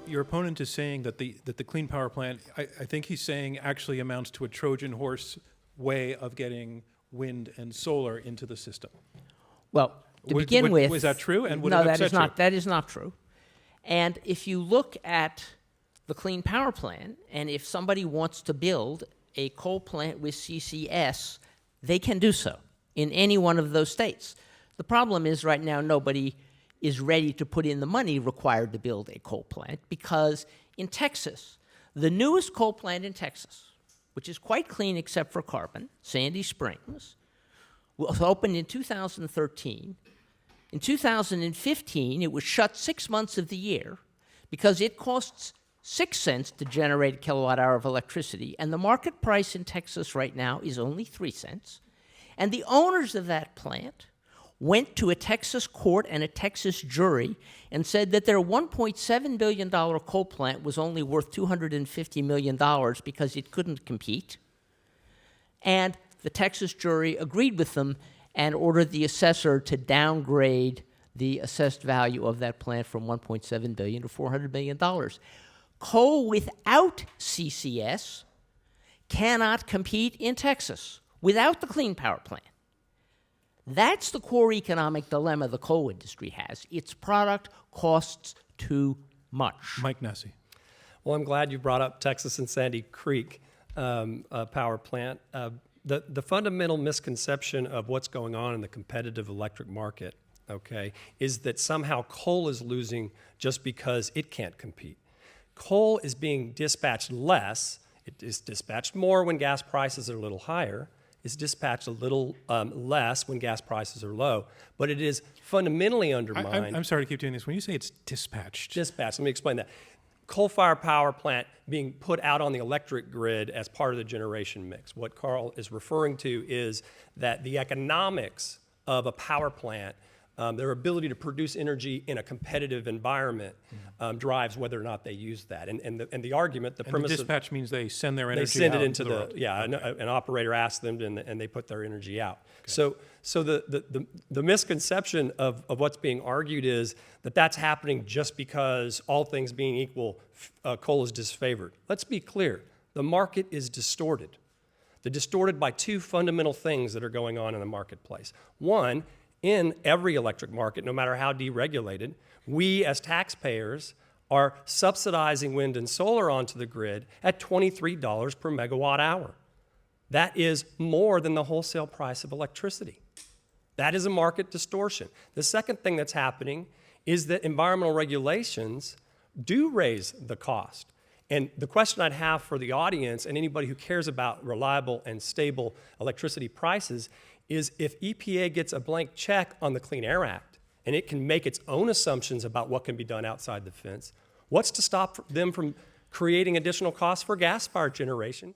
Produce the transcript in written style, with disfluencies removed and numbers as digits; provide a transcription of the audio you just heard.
your opponent is saying that the Clean Power Plant, I think he's saying actually amounts to a Trojan horse way of getting wind and solar into the system. Well, to begin with... Was that true? And would no, it that upset you? that is not true. And if you look at the Clean Power Plan, and if somebody wants to build a coal plant with CCS, they can do so in any one of those states. The problem is right now nobody is ready to put in the money required to build a coal plant because in Texas, the newest coal plant in Texas, which is quite clean except for carbon, Sandy Springs, was opened in 2013. In 2015, it was shut 6 months of the year because it costs 6 cents to generate a kilowatt hour of electricity, and the market price in Texas right now is only 3 cents. And the owners of that plant went to a Texas court and a Texas jury and said that their $1.7 billion coal plant was only worth $250 million because it couldn't compete. And the Texas jury agreed with them and ordered the assessor to downgrade the assessed value of that plant from $1.7 billion to $400 million. Coal without CCS cannot compete in Texas without the Clean Power Plant. That's the core economic dilemma the coal industry has. Its product costs too much. Mike Nasi. Well, I'm glad you brought up Texas and Sandy Creek power plant. The fundamental misconception of what's going on in the competitive electric market, okay, is that somehow coal is losing just because it can't compete. Coal is being dispatched less. It is dispatched more when gas prices are a little higher. It's dispatched a little less when gas prices are low, but it is fundamentally undermined. I'm sorry to keep doing this. When you say it's dispatched. Dispatched, let me explain that. Coal-fired power plant being put out on the electric grid as part of the generation mix. What Carl is referring to is that the economics of a power plant, their ability to produce energy in a competitive environment drives whether or not they use that. And the argument, the premise the dispatch means they send their energy they send out it into the world. an operator asks them and they put their energy out. Okay. So the misconception of what's being argued is that that's happening just because all things being equal, coal is disfavored. Let's be clear, the market is distorted. They're distorted by two fundamental things that are going on in the marketplace. One, in every electric market, no matter how deregulated, we as taxpayers are subsidizing wind and solar onto the grid at $23 per megawatt hour. That is more than the wholesale price of electricity. That is a market distortion. The second thing that's happening is that environmental regulations do raise the cost. And the question I'd have for the audience and anybody who cares about reliable and stable electricity prices is if EPA gets a blank check on the Clean Air Act and it can make its own assumptions about what can be done outside the fence, what's to stop them from creating additional costs for gas-fired generation?